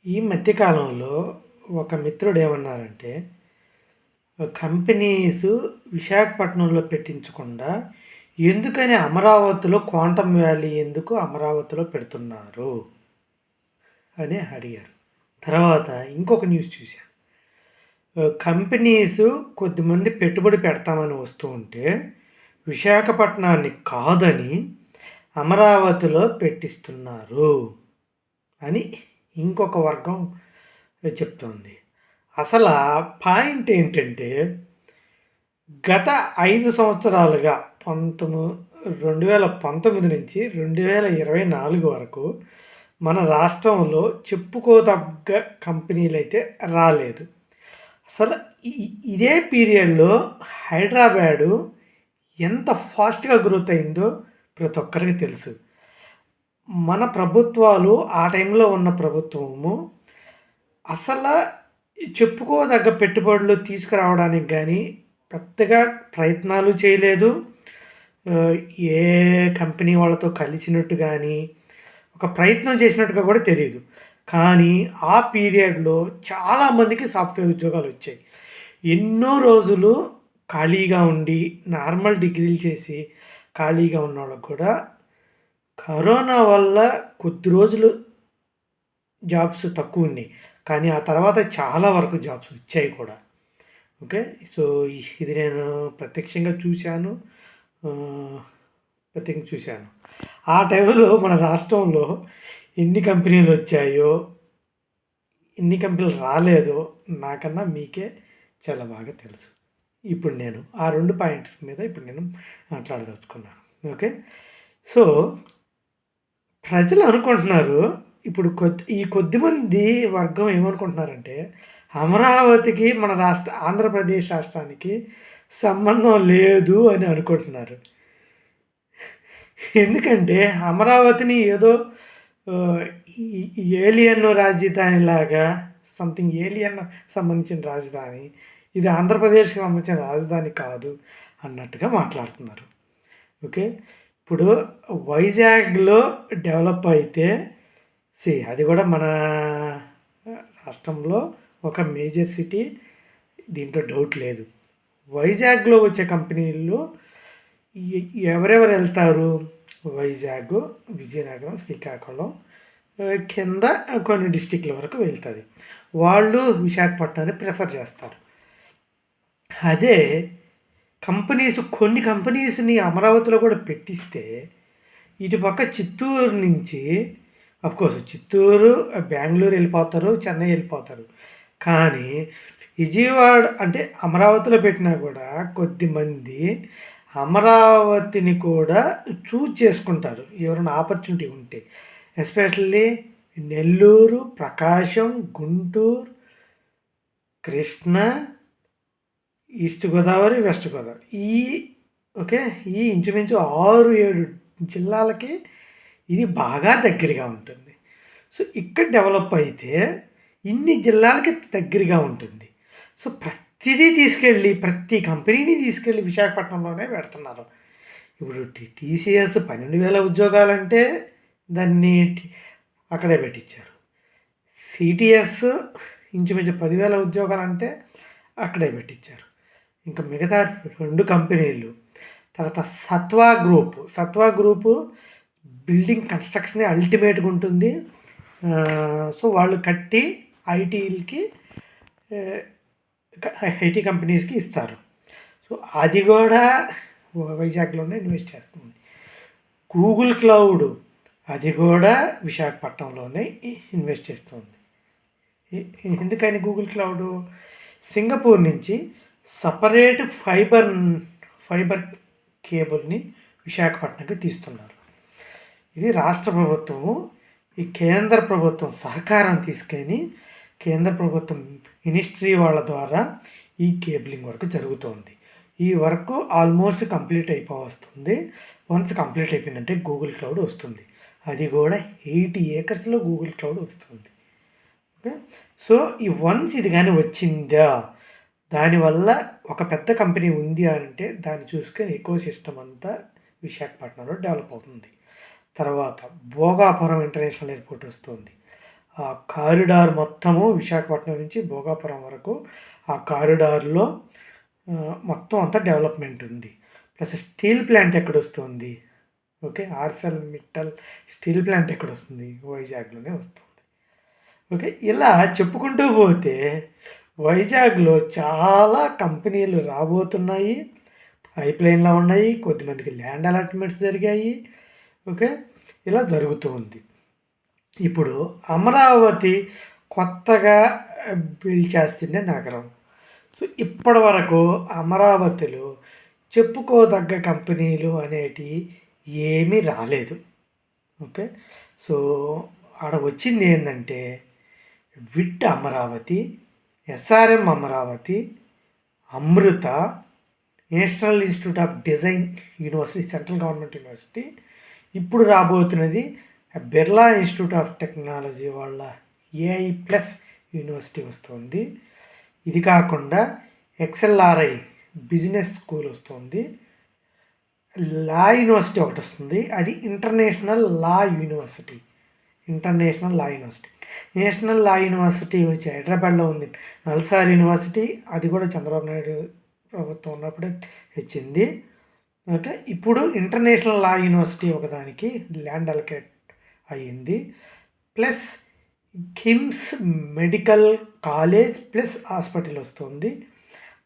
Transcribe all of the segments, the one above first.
ఈ మధ్య కాలంలో ఒక మిత్రుడు ఏమన్నారంటే, కంపెనీసు విశాఖపట్నంలో పెట్టించకుండా, ఎందుకని అమరావతిలో క్వాంటమ్ వ్యాలీ ఎందుకు అమరావతిలో పెడుతున్నారు? అని అడిగారు. తర్వాత ఇంకొక న్యూస్ చూశాను. కంపెనీసు కొద్దిమంది పెట్టుబడి పెడతామని వస్తూ ఉంటే, విశాఖపట్నాన్ని కాదని అమరావతిలో పెట్టిస్తున్నారు అని ఇంకొక వర్గం చెప్తోంది. అసలా పాయింట్ ఏంటంటే, గత 5 సంవత్సరాలుగా 2019 నుంచి 2024 వరకు మన రాష్ట్రంలో చెప్పుకోదగ్గ కంపెనీలైతే రాలేదు. అసలు ఇదే పీరియడ్‌లో హైదరాబాదు ఎంత ఫాస్ట్‌గా గ్రోత్ అయిందో ప్రతి ఒక్కరికి తెలుసు. మన ప్రభుత్వాలు ఆ టైంలో ఉన్న ప్రభుత్వము అసల చెప్పుకోదగ్గ పెట్టుబడులు తీసుకురావడానికి గానీ, పెద్దగా ప్రయత్నాలు చేయలేదు. ఆహ్, ఏ కంపెనీ వాళ్ళతో కలిసినట్టు గానీ, ఒక ప్రయత్నం చేసినట్టుగా కూడా తెలీదు. కానీ ఆ పీరియడ్‌లో చాలామందికి సాఫ్ట్‌వేర్ ఉద్యోగాలొచ్చాయి. ఎన్నో రోజులు ఖాళీగా ఉండి, నార్మల్ డిగ్రీలు చేసి ఖాళీగా ఉన్నోళ్ళకి కూడా కరోనా వల్ల కొద్ది రోజులు జాబ్స్ తక్కువున్నాయి. కానీ ఆ తర్వాత చాలా వరకు జాబ్స్ వచ్చాయి కూడా. ఓకే. సో, ఇది నేను ప్రత్యక్షంగా చూశాను. ఆహ్, ప్రత్యేకంగా చూశాను. ఆ టైంలో మన రాష్ట్రంలో ఎన్ని కంపెనీలొచ్చాయో, ఎన్ని కంపెనీలు రాలేదో నాకన్నా మీకే చాలా బాగా తెలుసు. ఇప్పుడు నేను ఆ 2 పాయింట్స్ మీద ఇప్పుడు నేను మాట్లాడదలుచుకున్నాను. ఓకే. సో, ప్రజలు అనుకుంటున్నారు ఇప్పుడు ఈ కొద్దిమంది వర్గం ఏమనుకుంటున్నారంటే, అమరావతికి మన ఆంధ్రప్రదేశ్ రాష్ట్రానికి సంబంధం లేదు అని అనుకుంటున్నారు. ఎందుకంటే అమరావతిని ఏదో ఆహ్, ఏలియన్ రాజధానిలాగా సంథింగ్ ఏలియన్ సంబంధించిన రాజధాని. ఇది ఆంధ్రప్రదేశ్‌కి సంబంధించిన రాజధాని కాదు అన్నట్టుగా మాట్లాడుతున్నారు. ఓకే. ఇప్పుడు వైజాగ్‌లో డెవలప్ అయితే అది కూడా మన రాష్ట్రంలో ఒక మేజర్ సిటీ. దీంట్లో డౌట్ లేదు. వైజాగ్‌లో వచ్చే కంపెనీల్లో ఎ ఎవరెవరు ఎళ్తారు? వైజాగ్, విజయనగరం, శ్రీకాకుళం కింద కొన్ని డిస్ట్రిక్ట్‌ల వరకు వెళ్తది. వాళ్ళు విశాఖపట్నాన్ని ప్రిఫర్ చేస్తారు. అదే కొన్ని కంపెనీస్‌ని అమరావతిలో కూడా పెట్టిస్తే, ఇటుపక్క చిత్తూరు నుంచి ఆఫ్‌కోర్స్ చిత్తూరు, బెంగుళూరు ఎళ్ళిపోతారు, చెన్నై ఎళ్ళిపోతారు. కానీ విజయవాడ అంటే అమరావతిలో పెట్టినా కూడా కొద్దిమంది అమరావతిని కూడా చూజ్ చేసుకుంటారు. ఎవరైనా ఆపర్చునిటీ ఉంటే. Especially Nellore, Prakasam, Guntur, Krishna, east Godavari, west Godavari. Okay. ఈ ఇంచుమించు 6, 7 జిల్లాలకి ఇది బాగా దగ్గరగా ఉంటుంది. సో, ఇక్కడ డెవలప్ అయితే ఇన్ని జిల్లాలకి దగ్గరగా ఉంటుంది. సో, ప్రతి కంపెనీని తీసుకెళ్ళి విశాఖపట్నంలోనే పెడుతున్నారు. ఇప్పుడు టీసీఎస్ 12,000 ఉద్యోగాలంటే దాన్ని అక్కడే పెట్టించారు. సిటీఎస్ ఇంచుమించు 10,000 ఉద్యోగాలంటే అక్కడే పెట్టించారు. ఇంకా మిగతా 2 కంపెనీలు. తర్వాత సత్వా గ్రూపు బిల్డింగ్ కన్‌స్ట్రక్షనే అల్టిమేట్‌గా ఉంటుంది. సో, వాళ్ళు కట్టి ఐటీలకి ఐటీ కంపెనీస్‌కి ఇస్తారు. సో, అది కూడా వైజాగ్‌లోనే ఇన్వెస్ట్ చేస్తుంది. గూగుల్ క్లౌడ్ అది కూడా విశాఖపట్నంలోనే ఇన్వెస్ట్ చేస్తుంది. ఎందుకని గూగుల్ క్లౌడు? సింగపూర్ నుంచి సెపరేట్ ఫైబర్ కేబుల్‌ని విశాఖపట్నంకి తీస్తున్నారు. ఇది రాష్ట్ర ప్రభుత్వము, ఈ కేంద్ర ప్రభుత్వం సహకారం తీసుకొని కేంద్ర ప్రభుత్వం మినిస్ట్రీ వాళ్ళ ద్వారా ఈ కేబులింగ్ వర్క్ జరుగుతోంది. ఈ వర్క్ ఆల్మోస్ట్ కంప్లీట్ అయిపోవస్తుంది. వన్స్ కంప్లీట్ అయిపోయిందంటే గూగుల్ క్లౌడ్ వస్తుంది. అది కూడా 80 ఏకర్స్‌లో గూగుల్ క్లౌడ్ వస్తుంది. ఓకే. సో, వన్స్ ఇది గాని వచ్చిందా, దానివల్ల ఒక పెద్ద కంపెనీ ఉంది అంటే దాన్ని చూసుకొని ఎకోసిస్టమ్ అంతా విశాఖపట్నంలో డెవలప్ అవుతుంది. తర్వాత భోగాపురం ఇంటర్నేషనల్ ఎయిర్‌పోర్ట్ వస్తుంది. ఆ కారిడార్ మొత్తము విశాఖపట్నం నుంచి భోగాపురం వరకు ఆ కారిడార్‌లో మొత్తం అంతా డెవలప్‌మెంట్ ఉంది. ప్లస్ స్టీల్ ప్లాంట్ ఎక్కడొస్తుంది? Okay. ArcelorMittal steel plant ఎక్కడొస్తుంది? వైజాగ్‌లోనే వస్తుంది. ఓకే. ఇలా చెప్పుకుంటూ పోతే వైజాగ్‌లో చాలా కంపెనీలు రాబోతున్నాయి. పైప్‌లైన్‌లో ఉన్నాయి. కొద్దిమందికి ల్యాండ్ అలాట్‌మెంట్స్ జరిగాయి. ఓకే. ఇలా జరుగుతూ ఉంది. ఇప్పుడు అమరావతి కొత్తగా బిల్డ్ చేస్తుండే నగరం. సో, ఇప్పటివరకు అమరావతిలో చెప్పుకోదగ్గ కంపెనీలు అనేటివి ఏమీ రాలేదు. ఓకే. సో, ఆడ వచ్చింది ఏందంటే VIT Amaravati, SRM Amaravati, Amrita, national institute of design university, central government university. ఇప్పుడు రాబోతున్నది బిర్లా ఇన్‌స్టిట్యూట్ ఆఫ్ టెక్నాలజీ వాళ్ళ ఏఐ ప్లస్ యూనివర్సిటీ వస్తుంది. ఇది కాకుండా ఎక్స్ఎల్ఆర్ఐ బిజినెస్ స్కూల్ వస్తుంది. లా యూనివర్సిటీ ఒకటి వస్తుంది. అది international law university. International law university. National లా యూనివర్సిటీ వచ్చి హైదరాబాద్లో ఉంది. నల్సార్ యూనివర్సిటీ అది కూడా చంద్రబాబు నాయుడు ప్రభుత్వం ఉన్నప్పుడే తెచ్చింది. ఓకే. ఇప్పుడు ఇంటర్నేషనల్ లా యూనివర్సిటీ ఒకదానికి ల్యాండ్ అలొకేట్ అయ్యింది. Plus KIMS medical college plus hospital వస్తుంది.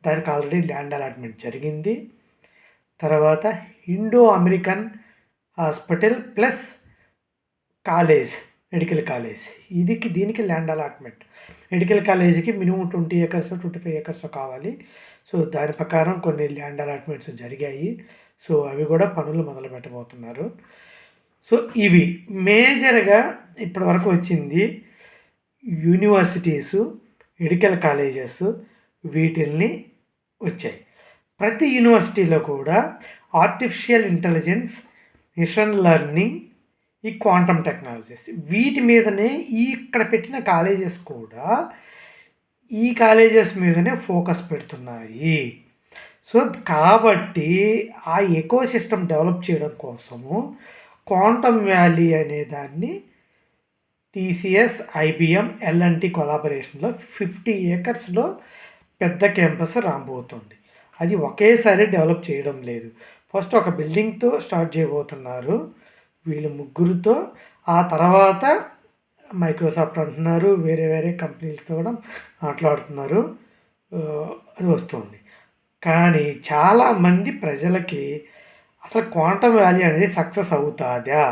దానికి ఆల్రెడీ ల్యాండ్ అలాట్మెంట్ జరిగింది. తర్వాత Indo American hospital plus college, medical college. దీనికి ల్యాండ్ అలాట్మెంట్. మెడికల్ కాలేజీకి మినిమం 20 ఎకర్స్ 25 ఎకర్స్ కావాలి. సో, దాని ప్రకారం కొన్ని ల్యాండ్ అలాట్మెంట్స్ జరిగాయి. సో, అవి కూడా పనులు మొదలు పెట్టబోతున్నారు. సో, ఇవి మేజర్‌గా ఇప్పటివరకు వచ్చింది యూనివర్సిటీసు, మెడికల్ కాలేజెస్ వీటిల్ని వచ్చాయి. ప్రతి యూనివర్సిటీలో కూడా ఆర్టిఫిషియల్ ఇంటెలిజెన్స్, మిషన్ లెర్నింగ్, ఈ క్వాంటమ్ టెక్నాలజీస్ వీటి మీదనే ఇక్కడ పెట్టిన కాలేజెస్ కూడా ఈ కాలేజెస్ మీదనే ఫోకస్ పెడుతున్నాయి. సో, కాబట్టి ఆ ఎకోసిస్టమ్ డెవలప్ చేయడం కోసము క్వాంటమ్ వ్యాలీ అనే దాన్ని టీసీఎస్, ఐబీఎం, ఎల్ఎన్టీ కొలాబరేషన్‌లో 50 ఏకర్స్‌లో పెద్ద క్యాంపస్ రాబోతుంది. అది ఒకేసారి డెవలప్ చేయడం లేదు. ఫస్ట్ ఒక బిల్డింగ్‌తో స్టార్ట్ చేయబోతున్నారు. వీళ్ళు ముగ్గురితో. ఆ తర్వాత మైక్రోసాఫ్ట్ అంటున్నారు. వేరే వేరే కంపెనీలతో కూడా మాట్లాడుతున్నారు. అది వస్తుంది. కానీ చాలామంది ప్రజలకి అసలు క్వాంటమ్ వ్యాలీ అనేది సక్సెస్ అవుతాదా?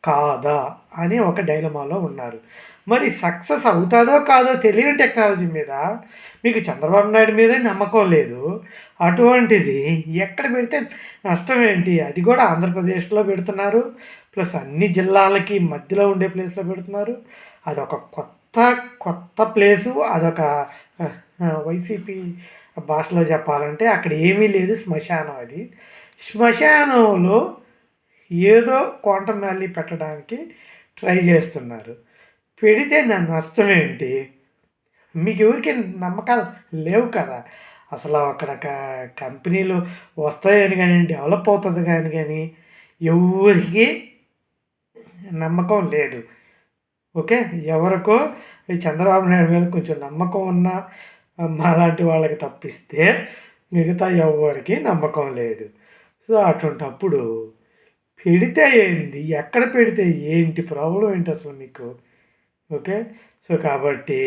కాదా? అని ఒక డైలమాలో ఉన్నారు. మరి సక్సెస్ అవుతాదో కాదో తెలియని టెక్నాలజీ మీద మీకు చంద్రబాబు నాయుడు మీదే నమ్మకం లేదు. అటువంటిది ఎక్కడ పెడితే నష్టం ఏంటి? అది కూడా ఆంధ్రప్రదేశ్‌లో పెడుతున్నారు. ప్లస్ అన్ని జిల్లాలకి మధ్యలో ఉండే ప్లేస్‌లో పెడుతున్నారు. అదొక కొత్త ప్లేసు. అదొక వైసీపీ భాషలో చెప్పాలంటే అక్కడ ఏమీ లేదు. శ్మశానం అది. శ్మశానంలో ఏదో క్వాంటమ్ వ్యాలీ పెట్టడానికి ట్రై చేస్తున్నారు. పెడితే దాని నష్టం ఏంటి? మీకు ఎవరికీ నమ్మకాలు లేవు కదా! అసలు అక్కడ కంపెనీలు వస్తాయని గాని, డెవలప్ అవుతుంది కానీ ఎవ్వరికీ నమ్మకం లేదు. ఓకే. ఎవరికో ఈ చంద్రబాబు నాయుడు మీద కొంచెం నమ్మకం ఉన్న మాలాంటి వాళ్ళకి తప్పిస్తే మిగతా ఎవ్వరికీ నమ్మకం లేదు. సో, అటువంటప్పుడు పెడితే ఏంది? ఎక్కడ పెడితే ఏంటి? ప్రాబ్లమ్ ఏంటి అసలు మీకు? ఓకే. సో, కాబట్టి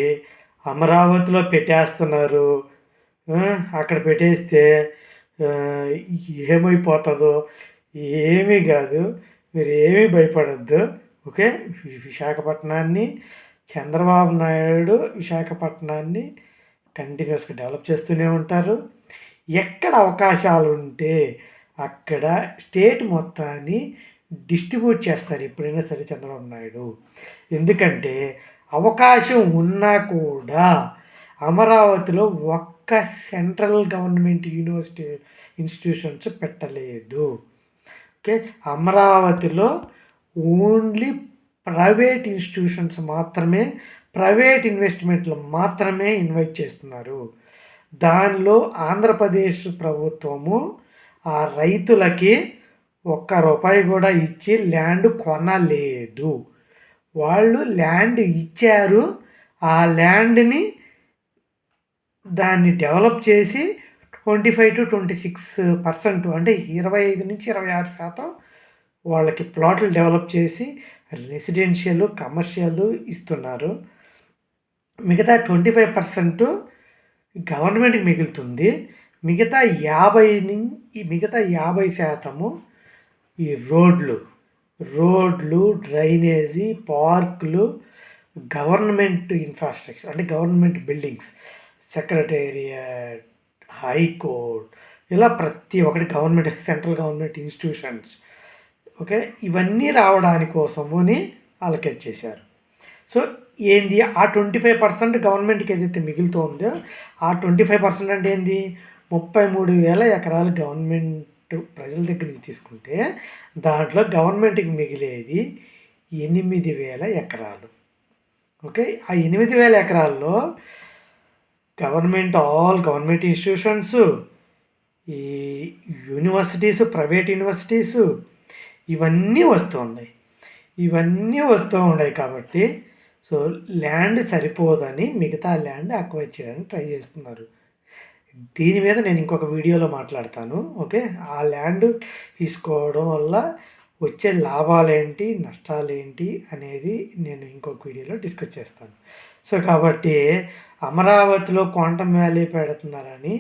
అమరావతిలో పెట్టేస్తున్నారు. అక్కడ పెట్టేస్తే ఏమైపోతుందో ఏమీ కాదు. మీరు ఏమీ భయపడొద్దు. ఓకే. విశాఖపట్నాన్ని చంద్రబాబు నాయుడు విశాఖపట్నాన్ని కంటిన్యూస్‌గా డెవలప్ చేస్తూనే ఉంటారు. ఎక్కడ అవకాశాలు ఉంటే అక్కడ స్టేట్ మొత్తాన్ని డిస్ట్రిబ్యూట్ చేస్తారు ఎప్పుడైనా సరే చంద్రబాబు నాయుడు. ఎందుకంటే అవకాశం ఉన్నా కూడా అమరావతిలో ఒక్క సెంట్రల్ గవర్నమెంట్ ఇన్స్టిట్యూషన్స్ పెట్టలేదు. ఓకే. అమరావతిలో ఓన్లీ ప్రైవేట్ ఇన్స్టిట్యూషన్స్ మాత్రమే, ప్రైవేట్ ఇన్వెస్ట్మెంట్లు మాత్రమే ఇన్వైట్ చేస్తున్నారు. దానిలో ఆంధ్రప్రదేశ్ ప్రభుత్వము ఆ రైతులకి ఒక్క రూపాయి కూడా ఇచ్చి ల్యాండ్ కొనలేదు. వాళ్ళు ల్యాండ్ ఇచ్చారు. ఆ ల్యాండ్‌ని దాన్ని డెవలప్ చేసి 25-26% అంటే 25-26% వాళ్ళకి ప్లాట్లు డెవలప్ చేసి రెసిడెన్షియల్, కమర్షియల్ ఇస్తున్నారు. మిగతా 25% గవర్నమెంట్‌కి మిగులుతుంది. మిగతా 50% ఈ రోడ్లు, డ్రైనేజీ, పార్కులు, గవర్నమెంట్ ఇన్‌ఫ్రాస్ట్రక్చర్ అంటే గవర్నమెంట్ బిల్డింగ్స్, సెక్రటేరియట్, హైకోర్ట్ ఇలా ప్రతి ఒక్కటి సెంట్రల్ గవర్నమెంట్ ఇన్‌స్టిట్యూషన్స్ ఓకే. ఇవన్నీ రావడాని కోసమని అలొకేట్ చేశారు. సో ఏంది ఆ 25% గవర్నమెంట్‌కి ఏదైతే మిగులుతోందో ఆ 25% అంటే ఏంది 33,000 ఎకరాలు గవర్నమెంట్ ప్రజల దగ్గర నుంచి తీసుకుంటే దాంట్లో గవర్నమెంట్‌కి మిగిలేది 8,000 ఎకరాలు. ఓకే. ఆ 8,000 ఎకరాల్లో ఆల్ గవర్నమెంట్ ఇన్‌స్టిట్యూషన్స్, ఈ యూనివర్సిటీస్, ప్రైవేట్ యూనివర్సిటీస్ ఇవన్నీ వస్తూ ఉన్నాయి కాబట్టి సో ల్యాండ్ సరిపోదని మిగతా ల్యాండ్ అక్వైర్ చేయడానికి ట్రై చేస్తున్నారు. దీని మీద నేను ఇంకొక వీడియోలో మాట్లాడతాను. ఓకే. ఆ ల్యాండ్ తీసుకోవడం వల్ల వచ్చే లాభాలేంటి, నష్టాలేంటి అనేది నేను ఇంకొక వీడియోలో డిస్కస్ చేస్తాను. సో కాబట్టి అమరావతిలో క్వాంటమ్ వ్యాలీ పెడుతున్నారని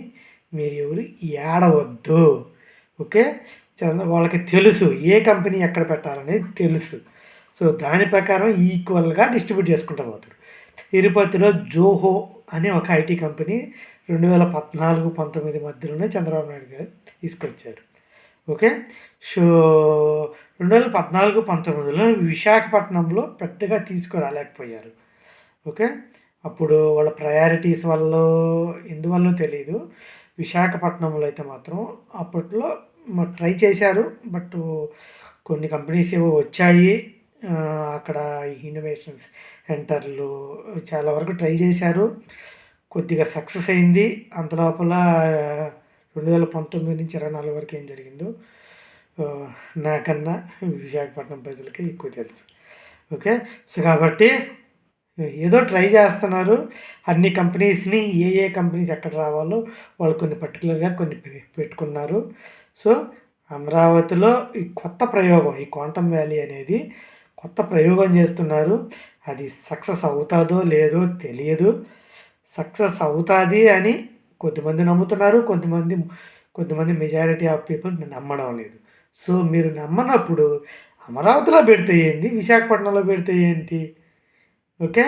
మీరు ఎవరు ఏడవద్దు. ఓకే. వాళ్ళకి తెలుసు ఏ కంపెనీ ఎక్కడ పెట్టాలనేది తెలుసు. సో దాని ప్రకారం ఈక్వల్‌గా డిస్ట్రిబ్యూట్ చేసుకుంటూ పోతారు. తిరుపతిలో జోహో అనే ఒక ఐటీ కంపెనీ 2014-19 మధ్యలోనే చంద్రబాబు నాయుడు గారు తీసుకొచ్చారు. ఓకే. సో 2014-19లో విశాఖపట్నంలో పెద్దగా తీసుకురాలేకపోయారు. ఓకే. అప్పుడు వాళ్ళ ప్రయారిటీస్ వల్లో ఎందువల్లో తెలీదు. విశాఖపట్నంలో అయితే మాత్రం అప్పట్లో ట్రై చేశారు. బట్ కొన్ని కంపెనీస్ ఏవో వచ్చాయి. అక్కడ ఇన్నోవేషన్స్ సెంటర్లు చాలా వరకు ట్రై చేశారు. కొద్దిగా సక్సెస్ అయింది. అంతలోపల 2019-24 వరకు ఏం జరిగిందో నాకన్నా విశాఖపట్నం ప్రజలకి ఎక్కువ తెలుసు. ఓకే. సో కాబట్టి ఏదో ట్రై చేస్తున్నారు. అన్ని కంపెనీస్‌ని ఏ కంపెనీస్ ఎక్కడ రావాలో వాళ్ళు కొన్ని పర్టిక్యులర్‌గా కొన్ని పెట్టుకున్నారు. సో అమరావతిలో ఈ కొత్త ప్రయోగం ఈ క్వాంటమ్ వ్యాలీ అనేది కొత్త ప్రయోగం చేస్తున్నారు. అది సక్సెస్ అవుతాదో లేదో తెలియదు. సక్సెస్ అవుతుంది అని కొంతమంది నమ్ముతున్నారు. కొంతమంది మెజారిటీ ఆఫ్ పీపుల్ నమ్మడం లేదు. సో మీరు నమ్మనప్పుడు అమరావతిలో పెడితే ఏంది, విశాఖపట్నంలో పెడితే ఏంటి? ఓకే.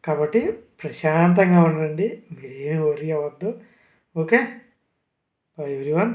కాబట్టి ప్రశాంతంగా ఉండండి. మీరేమి వర్రీ అవ్వద్దు. ఓకే. By everyone.